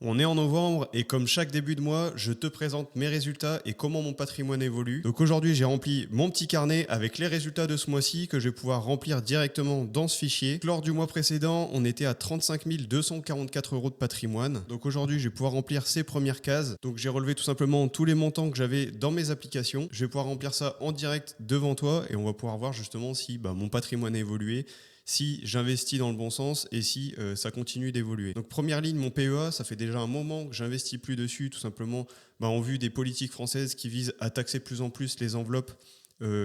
On est en novembre et comme chaque début de mois, je te présente mes résultats et comment mon patrimoine évolue. Donc aujourd'hui, j'ai rempli mon petit carnet avec les résultats de ce mois-ci que je vais pouvoir remplir directement dans ce fichier. Lors du mois précédent, on était à 35 244 euros de patrimoine. Donc aujourd'hui, je vais pouvoir remplir ces premières cases. Donc j'ai relevé tout simplement tous les montants que j'avais dans mes applications. Je vais pouvoir remplir ça en direct devant toi et on va pouvoir voir justement si mon patrimoine a évolué, si j'investis dans le bon sens et si ça continue d'évoluer. Donc première ligne, mon PEA, ça fait déjà un moment que j'investis plus dessus, tout simplement en vue des politiques françaises qui visent à taxer de plus en plus les enveloppes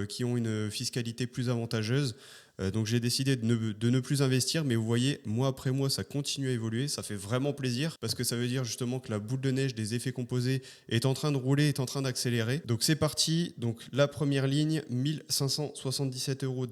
qui ont une fiscalité plus avantageuse. Donc j'ai décidé de ne plus investir, mais vous voyez, mois après mois, ça continue à évoluer. Ça fait vraiment plaisir parce que ça veut dire justement que la boule de neige des effets composés est en train de rouler, est en train d'accélérer. Donc c'est parti. Donc la première ligne, 1577,17 euros.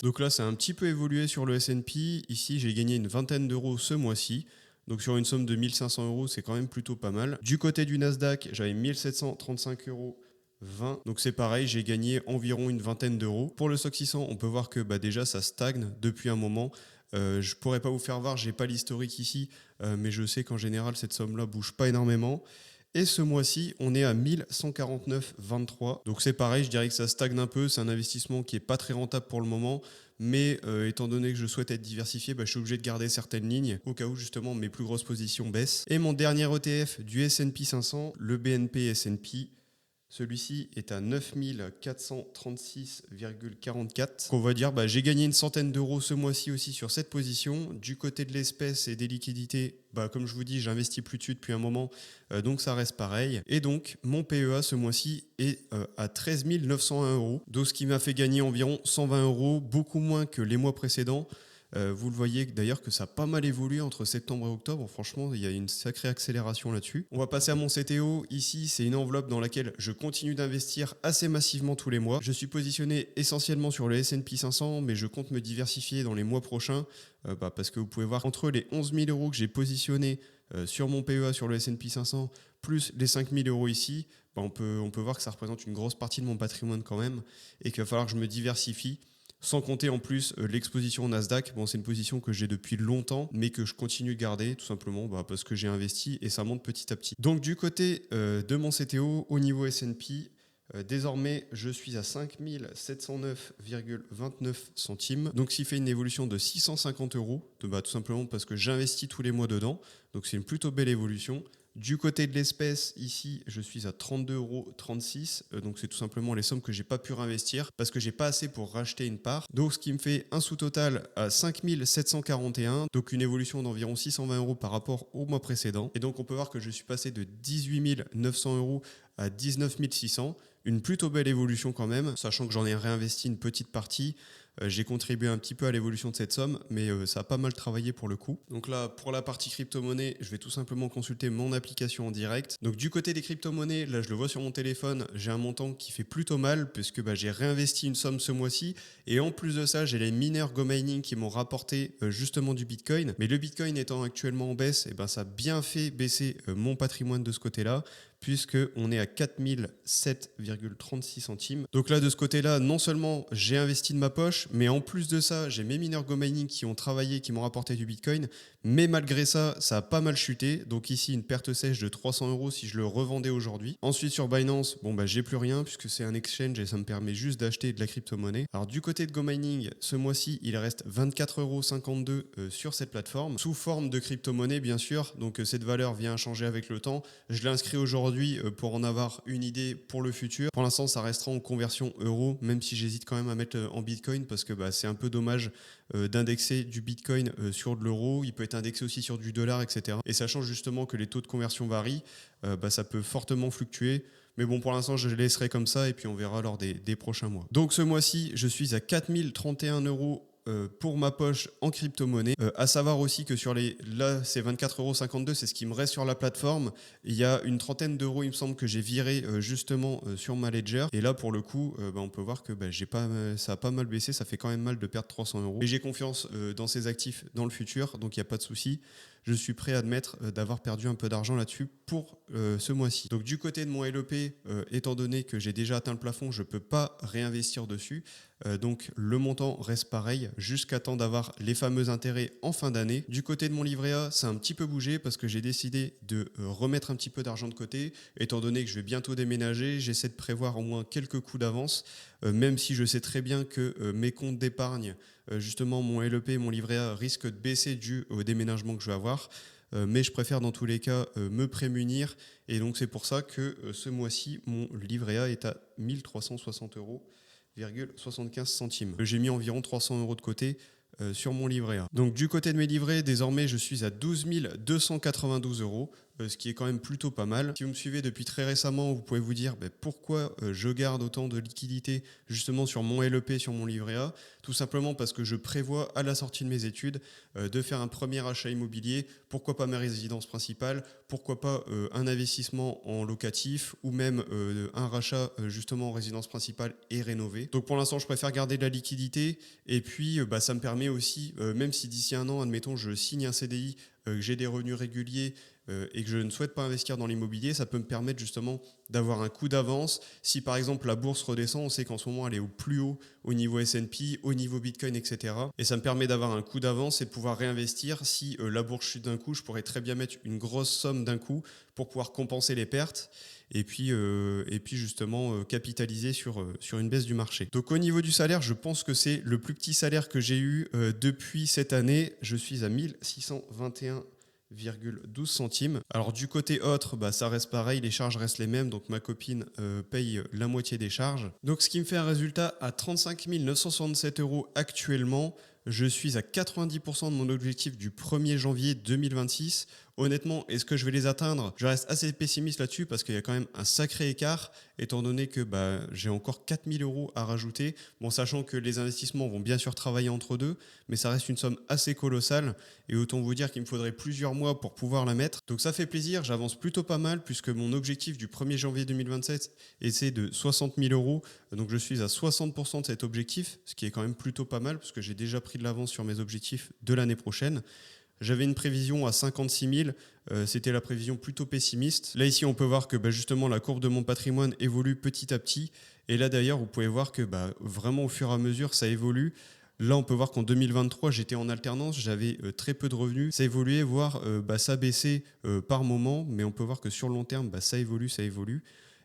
Donc là, ça a un petit peu évolué sur le S&P. Ici, j'ai gagné une vingtaine d'euros ce mois-ci. Donc sur une somme de 1500 euros, c'est quand même plutôt pas mal. Du côté du Nasdaq, j'avais 1735 euros. 20. Donc c'est pareil, j'ai gagné environ une vingtaine d'euros. Pour le SOX 600, on peut voir que déjà ça stagne depuis un moment. Je pourrais pas vous faire voir, j'ai pas l'historique ici, mais je sais qu'en général cette somme-là bouge pas énormément. Et ce mois-ci, on est à 1149,23. Donc c'est pareil, je dirais que ça stagne un peu. C'est un investissement qui est pas très rentable pour le moment. Mais étant donné que je souhaite être diversifié, je suis obligé de garder certaines lignes au cas où justement mes plus grosses positions baissent. Et mon dernier ETF du S&P 500, le BNP S&P, celui-ci est à 9436,44. On va dire, j'ai gagné une centaine d'euros ce mois-ci aussi sur cette position. Du côté de l'espèce et des liquidités, comme je vous dis, j'investis plus dessus depuis un moment, donc ça reste pareil. Et donc, mon PEA ce mois-ci est à 13 901 euros, donc ce qui m'a fait gagner environ 120 euros, beaucoup moins que les mois précédents. Vous le voyez d'ailleurs que ça a pas mal évolué entre septembre et octobre. Franchement, il y a une sacrée accélération là-dessus. On va passer à mon CTO. Ici, c'est une enveloppe dans laquelle je continue d'investir assez massivement tous les mois. Je suis positionné essentiellement sur le S&P 500, mais je compte me diversifier dans les mois prochains parce que vous pouvez voir entre les 11 000 euros que j'ai positionnés sur mon PEA sur le S&P 500 plus les 5 000 euros ici, on peut voir que ça représente une grosse partie de mon patrimoine quand même et qu'il va falloir que je me diversifie. Sans compter en plus l'exposition au Nasdaq. C'est une position que j'ai depuis longtemps, mais que je continue de garder tout simplement parce que j'ai investi et ça monte petit à petit. Donc du côté de mon CTO, au niveau S&P, désormais, je suis à 5 709,29 centimes. Donc, ce qui fait une évolution de 650 euros, tout simplement parce que j'investis tous les mois dedans. Donc, c'est une plutôt belle évolution. Du côté de l'espèce, ici, je suis à 32,36 euros. Donc, c'est tout simplement les sommes que j'ai pas pu réinvestir parce que j'ai pas assez pour racheter une part. Donc, ce qui me fait un sous-total à 5 741. Donc, une évolution d'environ 620 euros par rapport au mois précédent. Et donc, on peut voir que je suis passé de 18 900 euros à 19 600. Une plutôt belle évolution quand même, sachant que j'en ai réinvesti une petite partie. J'ai contribué un petit peu à l'évolution de cette somme, mais ça a pas mal travaillé pour le coup. Donc là, pour la partie crypto-monnaie, je vais tout simplement consulter mon application en direct. Donc du côté des crypto-monnaies, là je le vois sur mon téléphone, j'ai un montant qui fait plutôt mal, puisque j'ai réinvesti une somme ce mois-ci. Et en plus de ça, j'ai les mineurs Go Mining qui m'ont rapporté justement du Bitcoin. Mais le Bitcoin étant actuellement en baisse, ça a bien fait baisser mon patrimoine de ce côté-là, puisqu'on est à 4007,36 centimes. Donc là, de ce côté-là, non seulement j'ai investi de ma poche, mais en plus de ça, j'ai mes mineurs Go Mining qui ont travaillé, qui m'ont rapporté du Bitcoin. Mais malgré ça, ça a pas mal chuté. Donc ici, une perte sèche de 300 euros si je le revendais aujourd'hui. Ensuite, sur Binance, j'ai plus rien puisque c'est un exchange et ça me permet juste d'acheter de la crypto-monnaie. Alors du côté de Go Mining, ce mois-ci, il reste 24,52 euros sur cette plateforme, sous forme de crypto-monnaie bien sûr. Donc cette valeur vient à changer avec le temps. Je l'ai inscrit aujourd'hui pour en avoir une idée pour le futur. Pour l'instant, ça restera en conversion euro, même si j'hésite quand même à mettre en Bitcoin parce que c'est un peu dommage d'indexer du Bitcoin sur de l'euro. Il peut être indexé aussi sur du dollar, etc. Et sachant justement que les taux de conversion varient, ça peut fortement fluctuer. Mais bon, pour l'instant, je laisserai comme ça et puis on verra lors des prochains mois. Donc ce mois-ci, je suis à 4031 euros pour ma poche en crypto-monnaie. À savoir aussi que là, c'est 24,52 €, c'est ce qui me reste sur la plateforme. Il y a une trentaine d'euros, il me semble, que j'ai viré justement sur ma ledger. Et là, pour le coup, on peut voir que ça a pas mal baissé. Ça fait quand même mal de perdre 300 euros. Et j'ai confiance dans ces actifs dans le futur, donc il n'y a pas de souci. je suis prêt à admettre d'avoir perdu un peu d'argent là-dessus pour ce mois-ci. Donc du côté de mon LEP, étant donné que j'ai déjà atteint le plafond, je ne peux pas réinvestir dessus. Donc le montant reste pareil jusqu'à temps d'avoir les fameux intérêts en fin d'année. Du côté de mon livret A, ça a un petit peu bougé parce que j'ai décidé de remettre un petit peu d'argent de côté. Étant donné que je vais bientôt déménager, j'essaie de prévoir au moins quelques coups d'avance, même si je sais très bien que mes comptes d'épargne, justement mon LEP et mon livret A risquent de baisser dû au déménagement que je vais avoir. Mais je préfère dans tous les cas me prémunir. Et donc c'est pour ça que ce mois-ci, mon livret A est à 1360 euros. 75 centimes. J'ai mis environ 300 euros de côté sur mon livret A. Donc du côté de mes livrets, désormais je suis à 12 292 euros, ce qui est quand même plutôt pas mal. Si vous me suivez depuis très récemment, vous pouvez vous dire pourquoi je garde autant de liquidités justement sur mon LEP, sur mon livret A. Tout simplement parce que je prévois à la sortie de mes études de faire un premier achat immobilier, pourquoi pas ma résidence principale, pourquoi pas un investissement en locatif ou même un rachat justement en résidence principale et rénové. Donc pour l'instant je préfère garder de la liquidité et puis ça me permet aussi, même si d'ici un an, admettons, je signe un CDI, que j'ai des revenus réguliers et que je ne souhaite pas investir dans l'immobilier, ça peut me permettre justement d'avoir un coup d'avance. Si par exemple la bourse redescend, on sait qu'en ce moment elle est au plus haut au niveau S&P, au niveau Bitcoin, etc. Et ça me permet d'avoir un coup d'avance et de pouvoir réinvestir. Si la bourse chute d'un coup, je pourrais très bien mettre une grosse somme d'un coup pour pouvoir compenser les pertes et puis justement capitaliser sur une baisse du marché. Donc au niveau du salaire, je pense que c'est le plus petit salaire que j'ai eu depuis cette année. Je suis à 1621,12 centimes. Alors du côté autre, ça reste pareil, les charges restent les mêmes, donc ma copine paye la moitié des charges. Donc ce qui me fait un résultat à 35 967 euros actuellement. Je suis à 90% de mon objectif du 1er janvier 2026. Honnêtement, est-ce que je vais les atteindre? Je reste assez pessimiste là-dessus parce qu'il y a quand même un sacré écart, étant donné que j'ai encore 4000 euros à rajouter. Bon, sachant que les investissements vont bien sûr travailler entre deux, mais ça reste une somme assez colossale. Et autant vous dire qu'il me faudrait plusieurs mois pour pouvoir la mettre. Donc ça fait plaisir, j'avance plutôt pas mal puisque mon objectif du 1er janvier 2027 est de 60 000 euros. Donc je suis à 60% de cet objectif, ce qui est quand même plutôt pas mal parce que j'ai déjà pris de l'avance sur mes objectifs de l'année prochaine. J'avais une prévision à 56 000, c'était la prévision plutôt pessimiste. Là ici on peut voir que justement la courbe de mon patrimoine évolue petit à petit. Et là d'ailleurs vous pouvez voir que vraiment au fur et à mesure ça évolue. Là on peut voir qu'en 2023 j'étais en alternance, j'avais très peu de revenus. Ça évoluait, voire ça baissait par moment, mais on peut voir que sur le long terme ça évolue, ça évolue.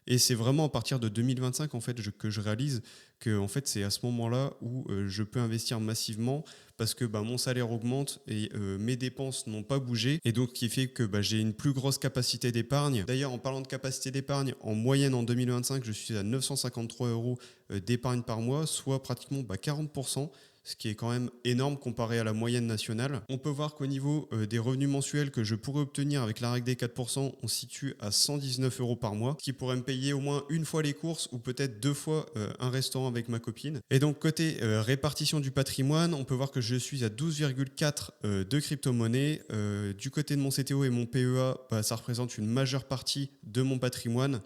Et c'est vraiment à partir de 2025 en fait, que je réalise que en fait, c'est à ce moment-là où je peux investir massivement parce que mon salaire augmente et mes dépenses n'ont pas bougé. Et donc, ce qui fait que j'ai une plus grosse capacité d'épargne. D'ailleurs, en parlant de capacité d'épargne, en moyenne en 2025, je suis à 953 euros d'épargne par mois, soit pratiquement 40%. Ce qui est quand même énorme comparé à la moyenne nationale. On peut voir qu'au niveau des revenus mensuels que je pourrais obtenir avec la règle des 4%, on se situe à 119 euros par mois, ce qui pourrait me payer au moins une fois les courses ou peut-être 2 fois un restaurant avec ma copine. Et donc côté répartition du patrimoine, on peut voir que je suis à 12,4 de crypto-monnaies. Du côté de mon CTO et mon PEA, ça représente une majeure partie de mon patrimoine.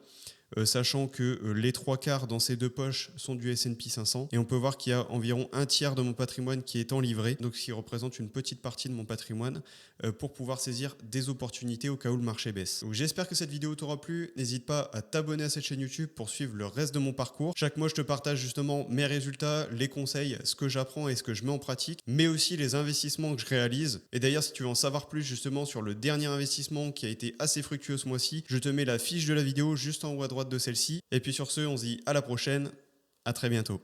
Sachant que les 3/4 dans ces deux poches sont du S&P 500 et on peut voir qu'il y a environ un tiers de mon patrimoine qui est en livret, donc ce qui représente une petite partie de mon patrimoine pour pouvoir saisir des opportunités au cas où le marché baisse. Donc, j'espère que cette vidéo t'aura plu, n'hésite pas à t'abonner à cette chaîne YouTube pour suivre le reste de mon parcours. Chaque mois je te partage justement mes résultats, les conseils, ce que j'apprends et ce que je mets en pratique, mais aussi les investissements que je réalise. Et d'ailleurs si tu veux en savoir plus justement sur le dernier investissement qui a été assez fructueux ce mois-ci, je te mets la fiche de la vidéo juste en haut à droite de celle-ci. Et puis sur ce, on se dit à la prochaine, à très bientôt.